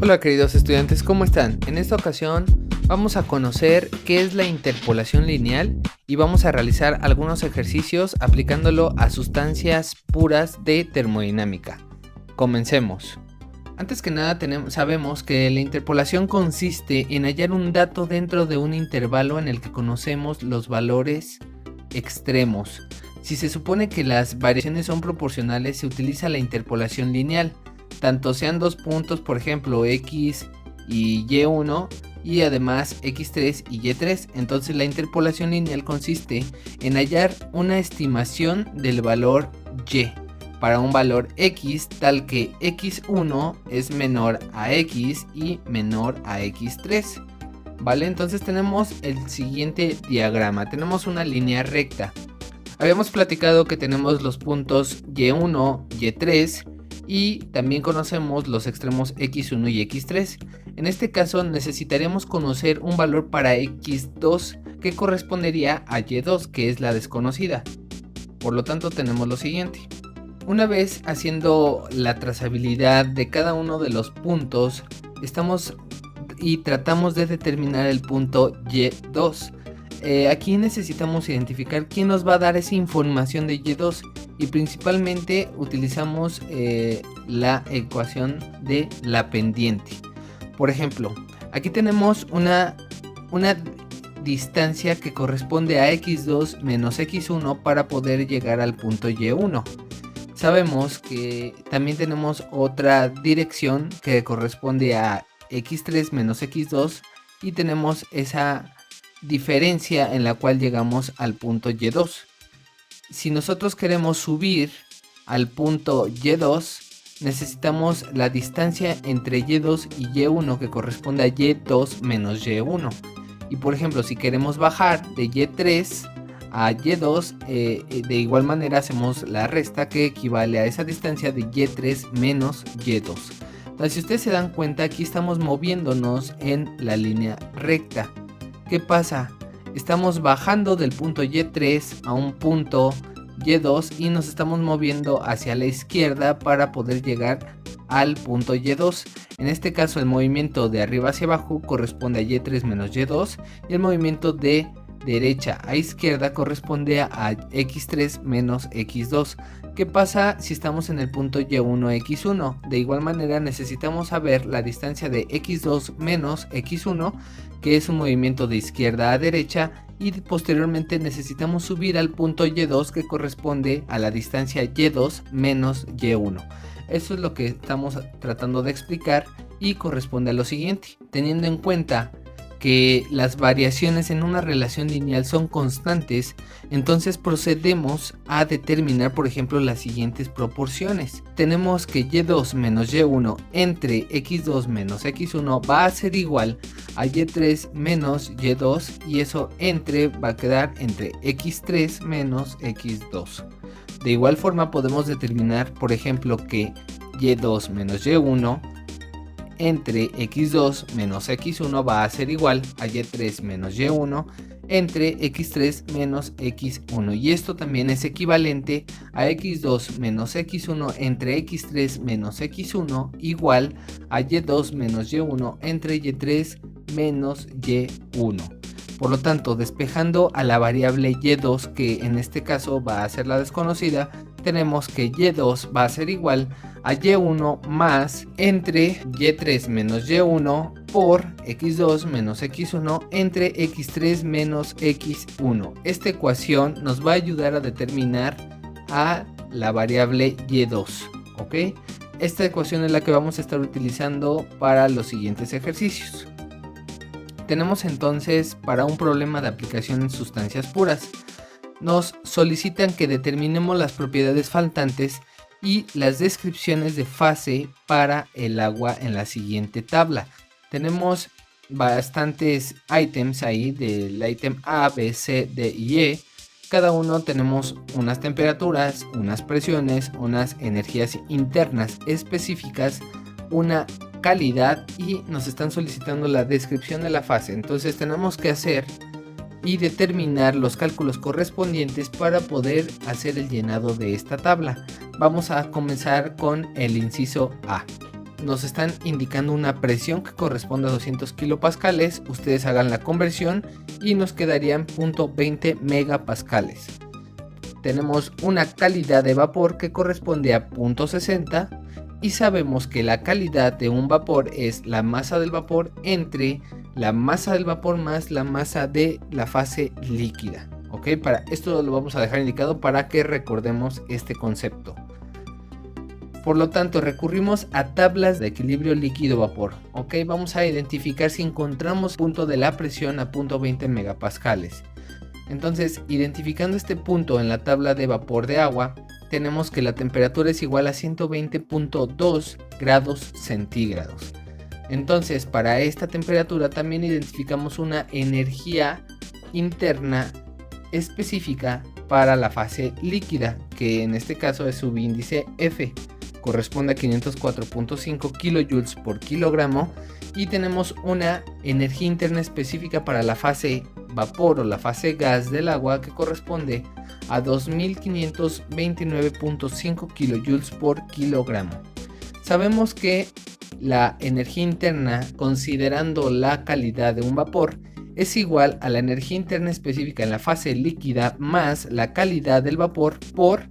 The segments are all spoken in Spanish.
Hola queridos estudiantes, ¿cómo están? En esta ocasión vamos a conocer qué es la interpolación lineal y vamos a realizar algunos ejercicios aplicándolo a sustancias puras de termodinámica. Comencemos. Antes que nada sabemos que la interpolación consiste en hallar un dato dentro de un intervalo en el que conocemos los valores extremos. Si se supone que las variaciones son proporcionales, se utiliza la interpolación lineal. Tanto sean dos puntos, por ejemplo x y y1 y además x3 y y3. Entonces la interpolación lineal consiste en hallar una estimación del valor y para un valor x tal que x1 es menor a x y menor a x3. Vale, entonces tenemos el siguiente diagrama. Tenemos una línea recta. Habíamos platicado que tenemos los puntos y1, y3 y también conocemos los extremos x1 y x3. En este caso necesitaremos conocer un valor para x2 que correspondería a y2, que es la desconocida. Por lo tanto tenemos lo siguiente. Una vez haciendo la trazabilidad de cada uno de los puntos, tratamos de determinar el punto y2. Aquí necesitamos identificar quién nos va a dar esa información de y2 y principalmente utilizamos la ecuación de la pendiente. Por ejemplo, aquí tenemos una distancia que corresponde a x2 menos x1 para poder llegar al punto y1. Sabemos que también tenemos otra dirección que corresponde a x3 menos x2 y tenemos esa diferencia en la cual llegamos al punto y2. Si nosotros queremos subir al punto y2, necesitamos la distancia entre y2 y y1 que corresponde a y2 menos y1. Y por ejemplo, si queremos bajar de y3 a y2, de igual manera hacemos la resta que equivale a esa distancia de y3 menos y2. Entonces, si ustedes se dan cuenta, aquí estamos moviéndonos en la línea recta. ¿Qué pasa? Estamos bajando del punto y3 a un punto y2 y nos estamos moviendo hacia la izquierda para poder llegar al punto y2. En este caso el movimiento de arriba hacia abajo corresponde a y3 menos y2 y el movimiento de derecha a izquierda corresponde a x3 menos x2. ¿Qué pasa si estamos en el punto y1 x1? De igual manera necesitamos saber la distancia de x2 menos x1, que es un movimiento de izquierda a derecha, y posteriormente necesitamos subir al punto y2 que corresponde a la distancia y2 menos y1. Eso es lo que estamos tratando de explicar y corresponde a lo siguiente. Teniendo en cuenta que las variaciones en una relación lineal son constantes, entonces procedemos a determinar, por ejemplo, las siguientes proporciones. Tenemos que y2 menos y1 entre x2 menos x1 va a ser igual a y3 menos y2 y eso va a quedar entre x3 menos x2. De igual forma podemos determinar, por ejemplo, que y2 menos y1 entre x2 menos x1 va a ser igual a y3 menos y1 entre x3 menos x1, y esto también es equivalente a x2 menos x1 entre x3 menos x1 igual a y2 menos y1 entre y3 menos y1. Por lo tanto, despejando a la variable y2, que en este caso va a ser la desconocida, tenemos que y2 va a ser igual a y1 más entre y3 menos y1 por x2 menos x1 entre x3 menos x1. Esta ecuación nos va a ayudar a determinar a la variable y2, ¿ok? Esta ecuación es la que vamos a estar utilizando para los siguientes ejercicios. Tenemos entonces para un problema de aplicación en sustancias puras. Nos solicitan que determinemos las propiedades faltantes y las descripciones de fase para el agua en la siguiente tabla. Tenemos bastantes ítems ahí, del ítem A, B, C, D y E. Cada uno tenemos unas temperaturas, unas presiones, unas energías internas específicas, una calidad y nos están solicitando la descripción de la fase. Entonces tenemos que hacer y determinar los cálculos correspondientes para poder hacer el llenado de esta tabla. Vamos a comenzar con el inciso A. nos están indicando una presión que corresponde a 200 kilopascales. Ustedes hagan la conversión y nos quedarían 0.20 megapascales. Tenemos una calidad de vapor que corresponde a 0.60 y sabemos que la calidad de un vapor es la masa del vapor entre la masa del vapor más la masa de la fase líquida. ¿Ok? Para esto lo vamos a dejar indicado para que recordemos este concepto. Por lo tanto, recurrimos a tablas de equilibrio líquido-vapor. ¿Ok? Vamos a identificar si encontramos punto de la presión a 0.20 megapascales. Entonces, identificando este punto en la tabla de vapor de agua, tenemos que la temperatura es igual a 120.2 grados centígrados. Entonces, para esta temperatura también identificamos una energía interna específica para la fase líquida, que en este caso es subíndice F, corresponde a 504.5 kilojoules por kilogramo, y tenemos una energía interna específica para la fase vapor o la fase gas del agua que corresponde a 2529.5 kilojoules por kilogramo. Sabemos que la energía interna, considerando la calidad de un vapor, es igual a la energía interna específica en la fase líquida más la calidad del vapor por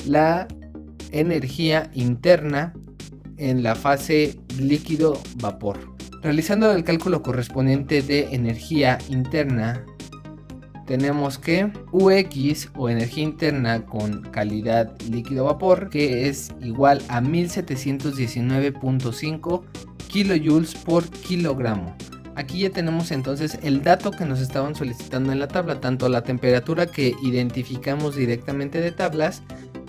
la energía interna en la fase líquido-vapor. Realizando el cálculo correspondiente de energía interna, tenemos que UX o energía interna con calidad líquido-vapor, que es igual a 1719.5 kilojoules por kilogramo. Aquí ya tenemos entonces el dato que nos estaban solicitando en la tabla, tanto la temperatura que identificamos directamente de tablas,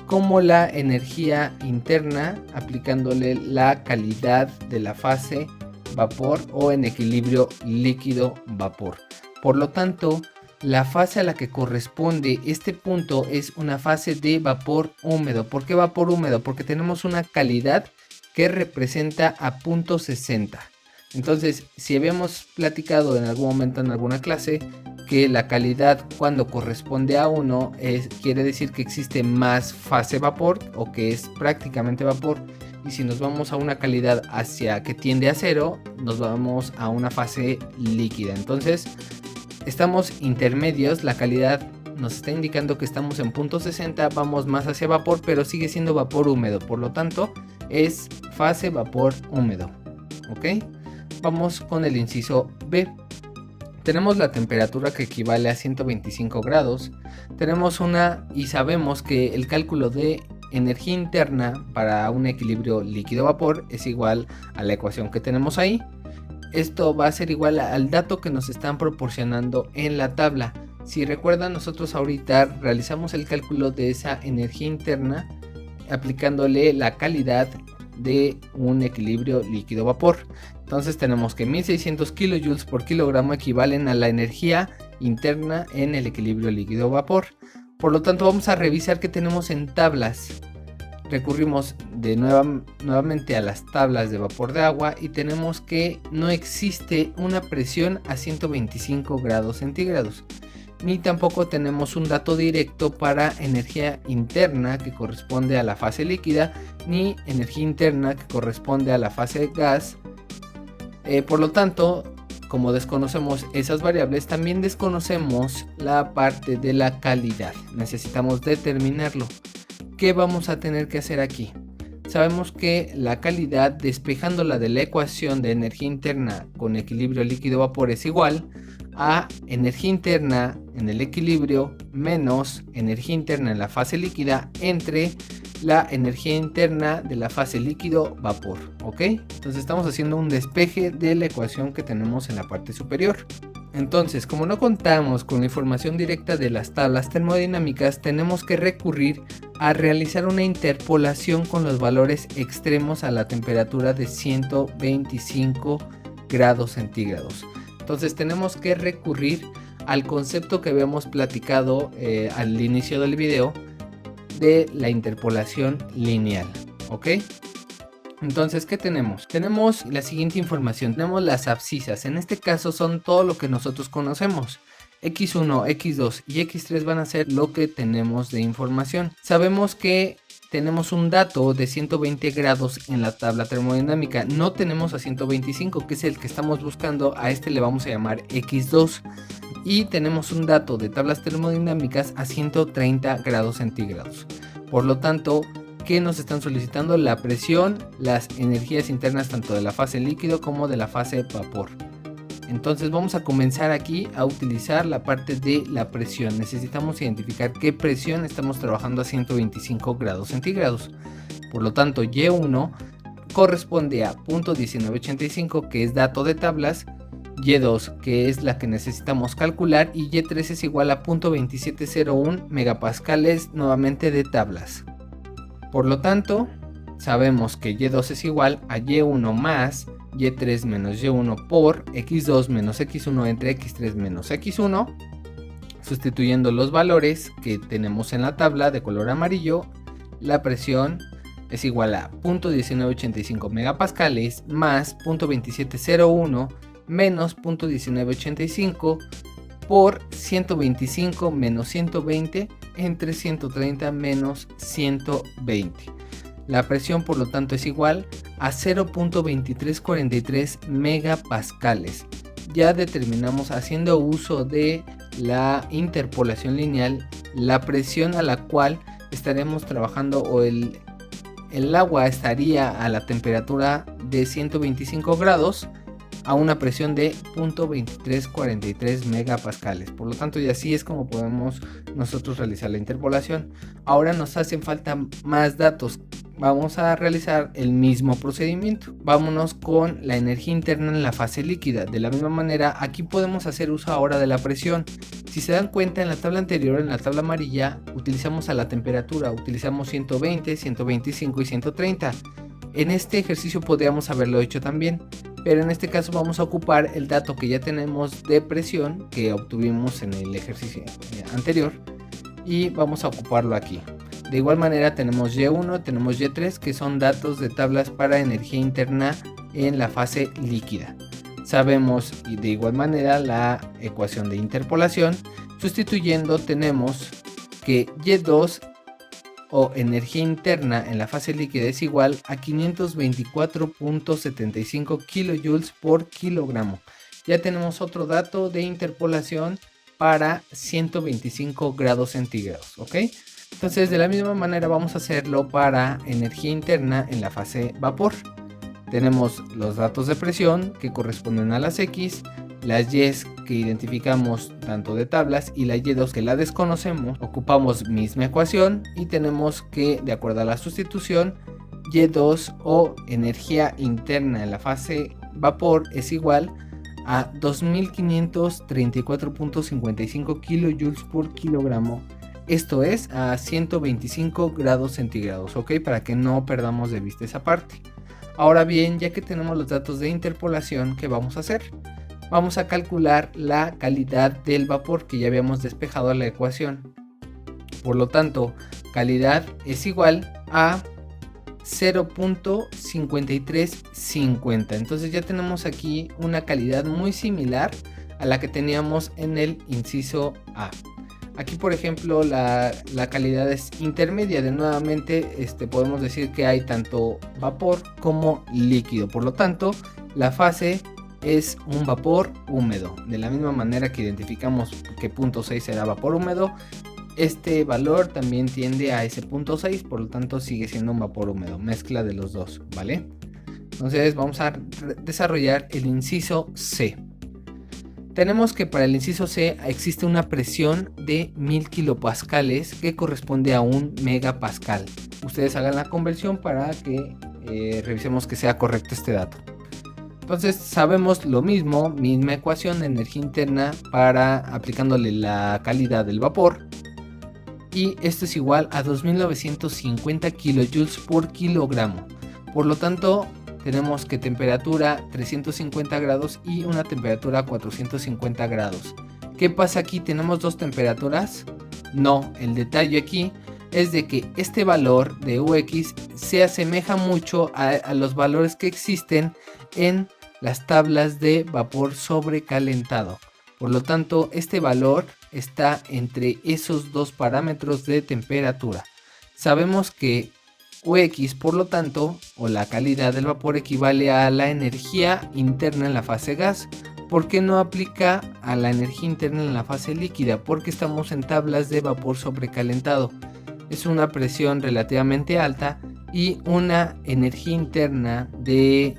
como la energía interna aplicándole la calidad de la fase vapor o en equilibrio líquido-vapor. Por lo tanto, la fase a la que corresponde este punto es una fase de vapor húmedo. ¿Por qué vapor húmedo? Porque tenemos una calidad que representa a 0.60. Entonces, si habíamos platicado en algún momento en alguna clase que la calidad cuando corresponde a 1 quiere decir que existe más fase vapor o que es prácticamente vapor, y si nos vamos a una calidad hacia que tiende a 0, nos vamos a una fase líquida. Entonces, estamos intermedios, la calidad nos está indicando que estamos en 0.60, vamos más hacia vapor, pero sigue siendo vapor húmedo, por lo tanto es fase vapor húmedo. ¿Ok? Vamos con el inciso B. Tenemos la temperatura que equivale a 125 grados. Tenemos y sabemos que el cálculo de energía interna para un equilibrio líquido-vapor es igual a la ecuación que tenemos ahí. Esto va a ser igual al dato que nos están proporcionando en la tabla. Si recuerdan, nosotros ahorita realizamos el cálculo de esa energía interna aplicándole la calidad de un equilibrio líquido-vapor. Entonces tenemos que 1600 kilojoules por kilogramo equivalen a la energía interna en el equilibrio líquido-vapor. Por lo tanto, vamos a revisar qué tenemos en tablas. Recurrimos nuevamente a las tablas de vapor de agua y tenemos que no existe una presión a 125 grados centígrados. Ni tampoco tenemos un dato directo para energía interna que corresponde a la fase líquida, ni energía interna que corresponde a la fase gas. Por lo tanto, como desconocemos esas variables, también desconocemos la parte de la calidad. Necesitamos determinarlo. ¿Qué vamos a tener que hacer aquí? Sabemos que la calidad, despejándola de la ecuación de energía interna con equilibrio líquido-vapor, es igual a energía interna en el equilibrio menos energía interna en la fase líquida entre la energía interna de la fase líquido-vapor. ¿Ok? Entonces estamos haciendo un despeje de la ecuación que tenemos en la parte superior. Entonces, como no contamos con la información directa de las tablas termodinámicas, tenemos que recurrir a realizar una interpolación con los valores extremos a la temperatura de 125 grados centígrados. Entonces tenemos que recurrir al concepto que habíamos platicado al inicio del video de la interpolación lineal. ¿Ok? Entonces, ¿qué tenemos? Tenemos la siguiente información. Tenemos las abscisas. En este caso son todo lo que nosotros conocemos. X1, X2 y X3 van a ser lo que tenemos de información. Sabemos que tenemos un dato de 120 grados en la tabla termodinámica. No tenemos a 125, que es el que estamos buscando. A este le vamos a llamar X2. Y tenemos un dato de tablas termodinámicas a 130 grados centígrados. Por lo tanto, ¿qué nos están solicitando? La presión, las energías internas tanto de la fase líquido como de la fase vapor. Entonces vamos a comenzar aquí a utilizar la parte de la presión. Necesitamos identificar qué presión estamos trabajando a 125 grados centígrados. Por lo tanto, Y1 corresponde a 0.1985, que es dato de tablas, Y2, que es la que necesitamos calcular, y Y3 es igual a 0.2701 megapascales nuevamente de tablas. Por lo tanto, sabemos que Y2 es igual a Y1 más Y3 menos Y1 por X2 menos X1 entre X3 menos X1, sustituyendo los valores que tenemos en la tabla de color amarillo. La presión es igual a 0.1985 megapascales más 0.2701 menos 0.1985 por 125 menos 120 entre 130 menos 120. La presión, por lo tanto, es igual a 0.2343 megapascales. Ya determinamos, haciendo uso de la interpolación lineal, la presión a la cual estaremos trabajando, o el agua estaría a la temperatura de 125 grados a una presión de 0.2343 megapascales. Por lo tanto, y así es como podemos nosotros realizar la interpolación. Ahora nos hacen falta más datos. Vamos a realizar el mismo procedimiento. Vámonos con la energía interna en la fase líquida. De la misma manera, aquí podemos hacer uso ahora de la presión. Si se dan cuenta, en la tabla anterior, en la tabla amarilla, utilizamos a la temperatura. Utilizamos 120, 125 y 130. En este ejercicio podríamos haberlo hecho también, pero en este caso vamos a ocupar el dato que ya tenemos de presión que obtuvimos en el ejercicio anterior, y vamos a ocuparlo aquí. De igual manera tenemos Y1, tenemos Y3, que son datos de tablas para energía interna en la fase líquida. Sabemos, y de igual manera, la ecuación de interpolación. Sustituyendo, tenemos que Y2 o energía interna en la fase líquida es igual a 524.75 kilojoules por kilogramo. Ya tenemos otro dato de interpolación para 125 grados centígrados, ¿ok? Entonces, de la misma manera vamos a hacerlo para energía interna en la fase vapor. Tenemos los datos de presión que corresponden a las X, las Y que identificamos tanto de tablas y la Y2 que la desconocemos. Ocupamos misma ecuación y tenemos que, de acuerdo a la sustitución, Y2 o energía interna en la fase vapor es igual a 2534.55 kilojoules por kilogramo. Esto es a 125 grados centígrados, ¿ok? Para que no perdamos de vista esa parte. Ahora bien, ya que tenemos los datos de interpolación, ¿qué vamos a hacer? Vamos a calcular la calidad del vapor, que ya habíamos despejado la ecuación. Por lo tanto, calidad es igual a 0.5350. Entonces ya tenemos aquí una calidad muy similar a la que teníamos en el inciso A. Aquí, por ejemplo, la calidad es intermedia. De nuevamente podemos decir que hay tanto vapor como líquido. Por lo tanto, la fase es un vapor húmedo. De la misma manera que identificamos que 0.6 será vapor húmedo, este valor también tiende a ese 0.6, por lo tanto sigue siendo un vapor húmedo, mezcla de los dos, ¿vale? Entonces vamos a desarrollar el inciso C. Tenemos que para el inciso C existe una presión de 1000 kilopascales que corresponde a 1 megapascal. Ustedes hagan la conversión para que revisemos que sea correcto este dato. Entonces sabemos lo mismo, misma ecuación de energía interna para aplicándole la calidad del vapor. Y esto es igual a 2950 kilojoules por kilogramo. Por lo tanto, tenemos que temperatura 350 grados y una temperatura 450 grados. ¿Qué pasa aquí? ¿Tenemos dos temperaturas? No, el detalle aquí es de que este valor de UX se asemeja mucho a los valores que existen en las tablas de vapor sobrecalentado. Por lo tanto, este valor está entre esos dos parámetros de temperatura. Sabemos que o X, por lo tanto, o la calidad del vapor equivale a la energía interna en la fase gas. ¿Por qué no aplica a la energía interna en la fase líquida? Porque estamos en tablas de vapor sobrecalentado. Es una presión relativamente alta y una energía interna de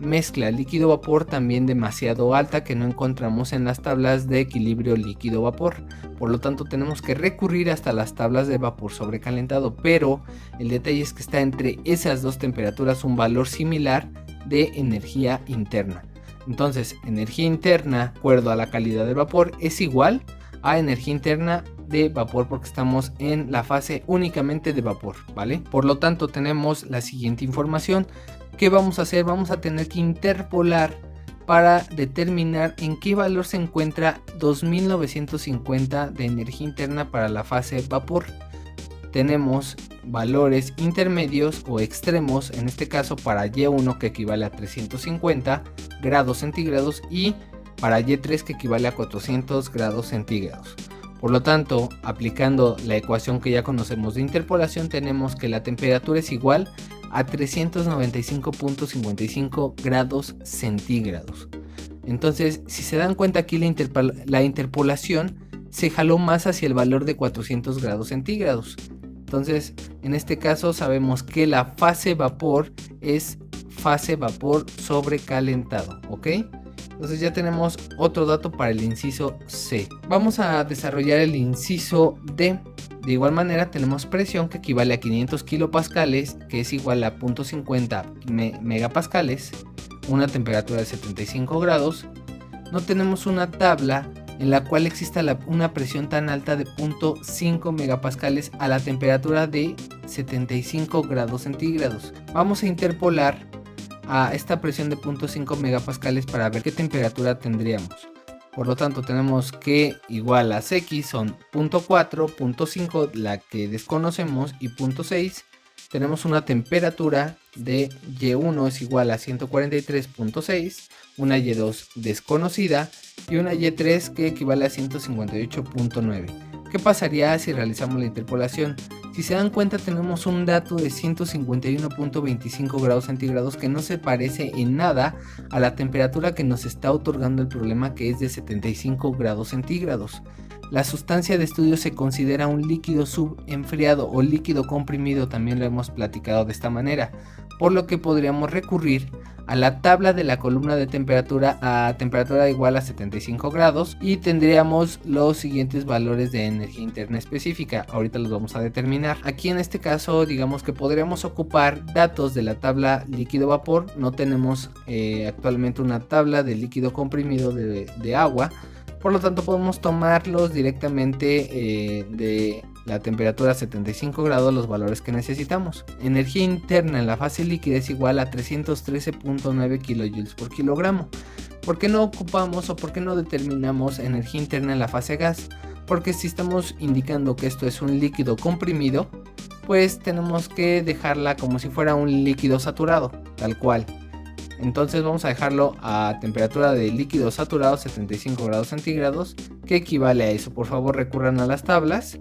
mezcla líquido-vapor también demasiado alta, que no encontramos en las tablas de equilibrio líquido-vapor. Por lo tanto, tenemos que recurrir hasta las tablas de vapor sobrecalentado, pero el detalle es que está entre esas dos temperaturas un valor similar de energía interna. Entonces, energía interna, de acuerdo a la calidad del vapor, es igual a energía interna de vapor, porque estamos en la fase únicamente de vapor, ¿vale? Por lo tanto, tenemos la siguiente información. ¿Qué vamos a hacer? Vamos a tener que interpolar para determinar en qué valor se encuentra 2950 de energía interna para la fase vapor. Tenemos valores intermedios o extremos, en este caso para Y1 que equivale a 350 grados centígrados y para Y3 que equivale a 400 grados centígrados. Por lo tanto, aplicando la ecuación que ya conocemos de interpolación, tenemos que la temperatura es igual a 395.55 grados centígrados. Entonces, si se dan cuenta aquí, la interpolación se jaló más hacia el valor de 400 grados centígrados. Entonces, en este caso sabemos que la fase vapor es fase vapor sobrecalentado, ¿ok? Entonces ya tenemos otro dato para el inciso C. Vamos a desarrollar el inciso D. De igual manera tenemos presión que equivale a 500 kilopascales, que es igual a 0.50 megapascales, una temperatura de 75 grados. No tenemos una tabla en la cual exista una presión tan alta de 0.5 megapascales a la temperatura de 75 grados centígrados. Vamos a interpolar a esta presión de 0.5 megapascales para ver qué temperatura tendríamos. Por lo tanto, tenemos que igual a X son 0.4, 0.5 la que desconocemos y 0.6. Tenemos una temperatura de Y1 es igual a 143.6, una Y2 desconocida y una Y3 que equivale a 158.9. ¿Qué pasaría si realizamos la interpolación? Si se dan cuenta, tenemos un dato de 151.25 grados centígrados que no se parece en nada a la temperatura que nos está otorgando el problema, que es de 75 grados centígrados. La sustancia de estudio se considera un líquido subenfriado o líquido comprimido, también lo hemos platicado de esta manera, por lo que podríamos recurrir a la tabla de la columna de temperatura a temperatura igual a 75 grados y tendríamos los siguientes valores de energía interna específica. Ahorita los vamos a determinar. Aquí en este caso, digamos que podríamos ocupar datos de la tabla líquido-vapor. No tenemos actualmente una tabla de líquido comprimido de agua. Por lo tanto, podemos tomarlos directamente de la temperatura 75 grados, los valores que necesitamos. Energía interna en la fase líquida es igual a 313.9 kilojoules por kilogramo. ¿Por qué no ocupamos o por qué no determinamos energía interna en la fase gas? Porque si estamos indicando que esto es un líquido comprimido, pues tenemos que dejarla como si fuera un líquido saturado, tal cual. Entonces vamos a dejarlo a temperatura de líquido saturado 75 grados centígrados, que equivale a eso. Por favor, recurran a las tablas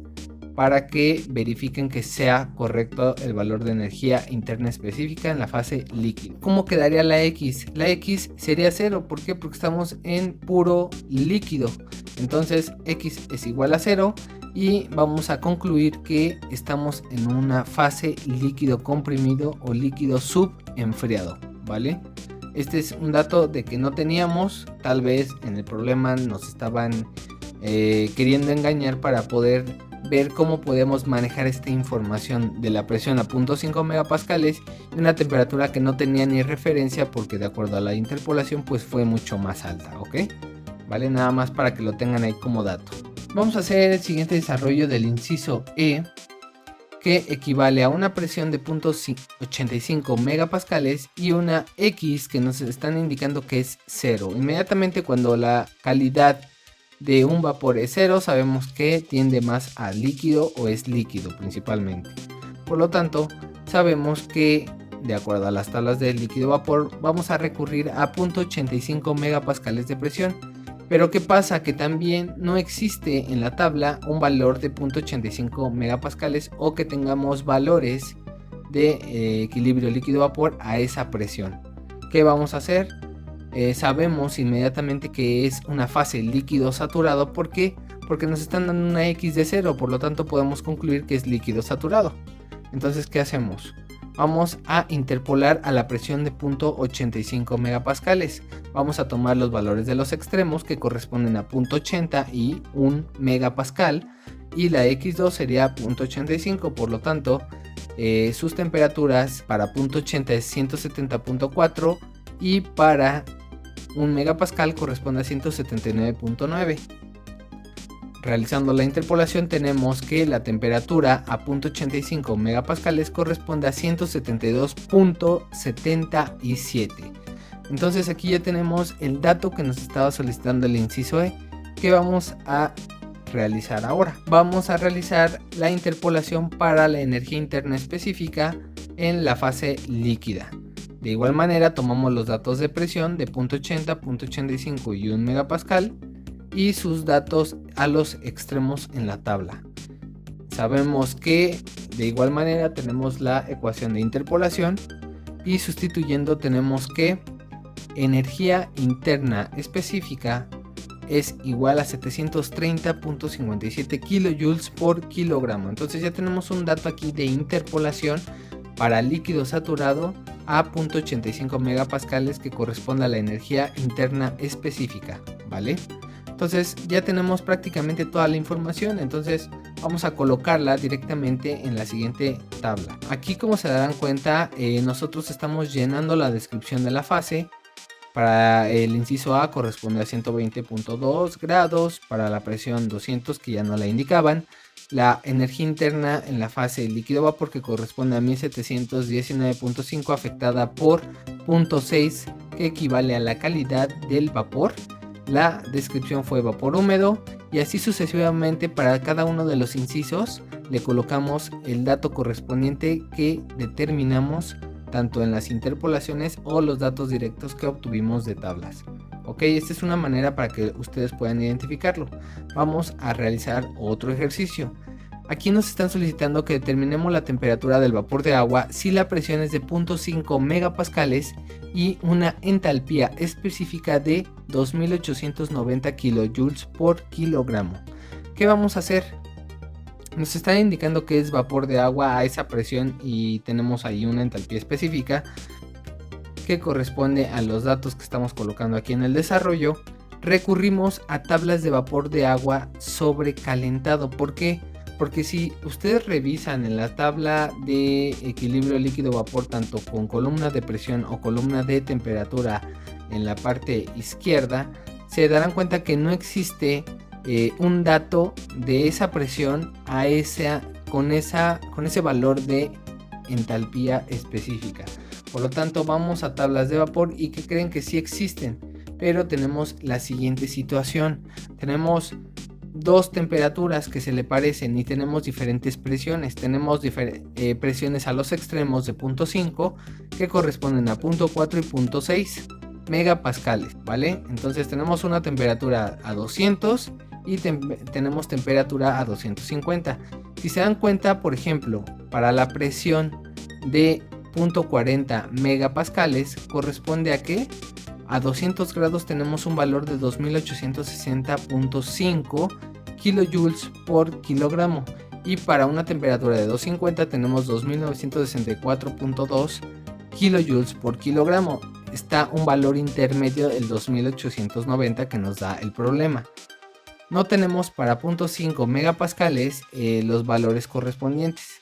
para que verifiquen que sea correcto el valor de energía interna específica en la fase líquida. ¿Cómo quedaría la X? La X sería 0. ¿Por qué? Porque estamos en puro líquido. Entonces X es igual a 0 y vamos a concluir que estamos en una fase líquido comprimido o líquido subenfriado, ¿vale? Este es un dato de que no teníamos. Tal vez en el problema nos estaban queriendo engañar para poder ver cómo podemos manejar esta información de la presión a 0.5 megapascales y una temperatura que no tenía ni referencia, porque de acuerdo a la interpolación pues fue mucho más alta, ¿ok? Vale, nada más para que lo tengan ahí como dato. Vamos a hacer el siguiente desarrollo del inciso E, que equivale a una presión de 0.85 megapascales y una X que nos están indicando que es 0. Inmediatamente cuando la calidad de un vapor es 0, sabemos que tiende más a líquido o es líquido principalmente. Por lo tanto, sabemos que de acuerdo a las tablas de líquido vapor vamos a recurrir a 0.85 megapascales de presión. Pero ¿qué pasa? Que también no existe en la tabla un valor de 0.85 megapascales o que tengamos valores de equilibrio líquido-vapor a esa presión. ¿Qué vamos a hacer? Sabemos inmediatamente que es una fase líquido saturado. ¿Por qué? Porque nos están dando una X de 0, por lo tanto podemos concluir que es líquido saturado. Entonces, ¿qué hacemos? Vamos a interpolar a la presión de 0.85 megapascales. Vamos a tomar los valores de los extremos que corresponden a 0.80 y 1 megapascal, y la X2 sería 0.85, por lo tanto sus temperaturas para 0.80 es 170.4 y para 1 megapascal corresponde a 179.9. Realizando la interpolación tenemos que la temperatura a 0.85 megapascales corresponde a 172.77. Entonces aquí ya tenemos el dato que nos estaba solicitando el inciso E, que vamos a realizar ahora. Vamos a realizar la interpolación para la energía interna específica en la fase líquida. De igual manera tomamos los datos de presión de 0.80, 0.85 y 1 megapascal y sus datos a los extremos en la tabla. Sabemos que de igual manera tenemos la ecuación de interpolación y sustituyendo tenemos que energía interna específica es igual a 730.57 kilojoules por kilogramo. Entonces ya tenemos un dato aquí de interpolación para líquido saturado a 0.85 megapascales que corresponde a la energía interna específica, ¿vale? Entonces ya tenemos prácticamente toda la información, entonces vamos a colocarla directamente en la siguiente tabla. Aquí, como se darán cuenta, nosotros estamos llenando la descripción de la fase. Para el inciso A corresponde a 120.2 grados, para la presión 200 que ya no la indicaban, la energía interna en la fase líquido vapor que corresponde a 1719.5 afectada por 0.6 que equivale a la calidad del vapor. La descripción fue vapor húmedo y así sucesivamente para cada uno de los incisos le colocamos el dato correspondiente que determinamos tanto en las interpolaciones o los datos directos que obtuvimos de tablas. Ok, esta es una manera para que ustedes puedan identificarlo. Vamos a realizar otro ejercicio. Aquí nos están solicitando que determinemos la temperatura del vapor de agua si la presión es de 0.5 megapascales y una entalpía específica de 2890 kilojoules por kilogramo. ¿Qué vamos a hacer? Nos está indicando que es vapor de agua a esa presión y tenemos ahí una entalpía específica que corresponde a los datos que estamos colocando aquí en el desarrollo. Recurrimos a tablas de vapor de agua sobrecalentado. ¿Por qué? Porque si ustedes revisan en la tabla de equilibrio líquido-vapor tanto con columna de presión o columna de temperatura en la parte izquierda, se darán cuenta que no existe un dato de esa presión con ese valor de entalpía específica. Por lo tanto, vamos a tablas de vapor y que creen que sí existen, pero tenemos la siguiente situación. Tenemos dos temperaturas que se le parecen y tenemos diferentes presiones. Tenemos presiones a los extremos de 0.5 que corresponden a 0.4 y 0.6 megapascales, ¿vale? Entonces tenemos una temperatura a 200 y tenemos temperatura a 250. Si se dan cuenta, por ejemplo, para la presión de 0.40 megapascales corresponde a que a 200 grados tenemos un valor de 2860.5 kilojoules por kilogramo y para una temperatura de 250 tenemos 2964.2 kilojoules por kilogramo. Está un valor intermedio del 2890 que nos da el problema. No tenemos para 0.5 megapascales los valores correspondientes.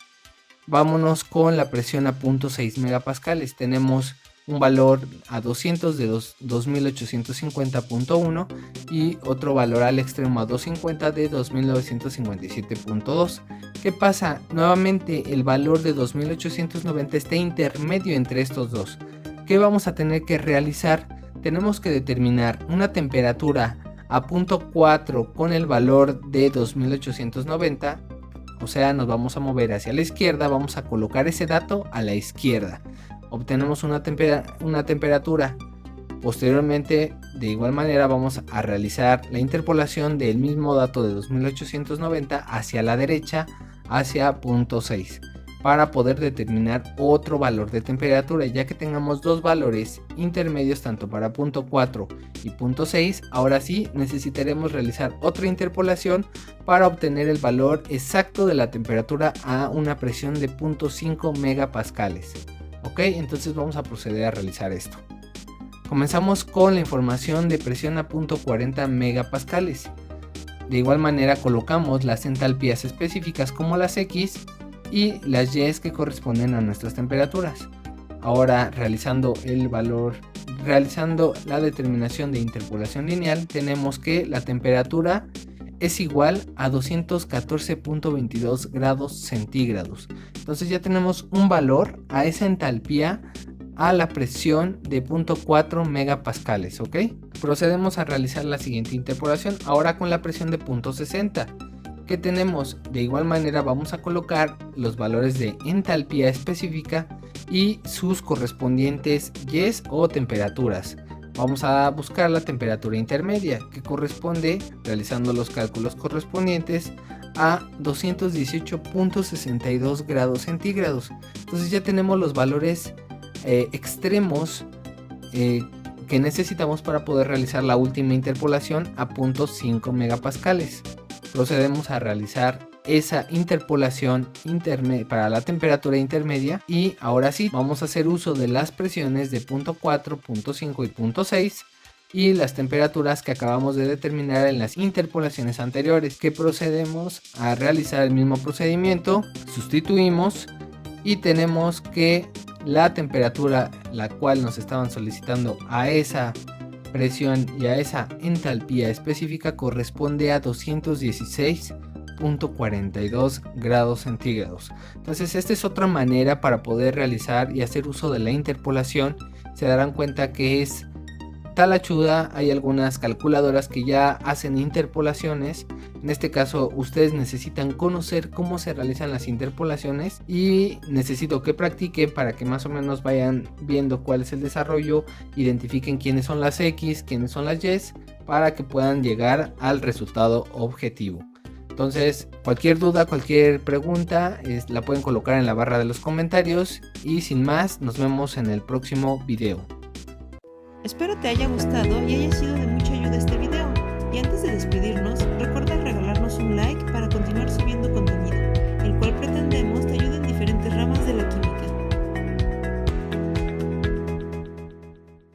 Vámonos con la presión a 0.6 megapascales. Tenemos un valor a 200 de 2850.1 y otro valor al extremo a 250 de 2957.2. ¿Qué pasa? Nuevamente el valor de 2890 está intermedio entre estos dos. ¿Qué vamos a tener que realizar? Tenemos que determinar una temperatura a 0.4 con el valor de 2890. O sea, nos vamos a mover hacia la izquierda, vamos a colocar ese dato a la izquierda. Obtenemos una temperatura. Posteriormente, de igual manera, vamos a realizar la interpolación del mismo dato de 2890 hacia la derecha, hacia 0.6. para poder determinar otro valor de temperatura. Ya que tengamos dos valores intermedios tanto para punto 4 y punto 6, ahora sí necesitaremos realizar otra interpolación para obtener el valor exacto de la temperatura a una presión de 0.5 megapascales. Ok, entonces vamos a proceder a realizar esto. Comenzamos con la información de presión a 0.40 megapascales. De igual manera colocamos las entalpías específicas como las X y las Y que corresponden a nuestras temperaturas. Ahora realizando la determinación de interpolación lineal, tenemos que la temperatura es igual a 214.22 grados centígrados. Entonces ya tenemos un valor a esa entalpía a la presión de 0.4 megapascales, ¿ok? Procedemos a realizar la siguiente interpolación, ahora con la presión de 0.60. ¿Qué tenemos? De igual manera vamos a colocar los valores de entalpía específica y sus correspondientes Y's o temperaturas. Vamos a buscar la temperatura intermedia, que corresponde, realizando los cálculos correspondientes, a 218.62 grados centígrados. Entonces ya tenemos los valores extremos que necesitamos para poder realizar la última interpolación a 0.5 megapascales. Procedemos a realizar esa interpolación para la temperatura intermedia y ahora sí vamos a hacer uso de las presiones de 0.4, 0.5 y 0.6 y las temperaturas que acabamos de determinar en las interpolaciones anteriores, que procedemos a realizar el mismo procedimiento, sustituimos y tenemos que la temperatura la cual nos estaban solicitando a esa presión y a esa entalpía específica corresponde a 216.42 grados centígrados. Entonces esta es otra manera para poder realizar y hacer uso de la interpolación. Se darán cuenta que es talachuda, hay algunas calculadoras que ya hacen interpolaciones. En este caso ustedes necesitan conocer cómo se realizan las interpolaciones y necesito que practiquen para que más o menos vayan viendo cuál es el desarrollo, identifiquen quiénes son las X, quiénes son las Y, para que puedan llegar al resultado objetivo. Entonces cualquier duda, cualquier pregunta la pueden colocar en la barra de los comentarios y sin más nos vemos en el próximo video. Espero te haya gustado y haya sido de mucha ayuda este video. Y antes de despedirnos, recuerda regalarnos un like para continuar subiendo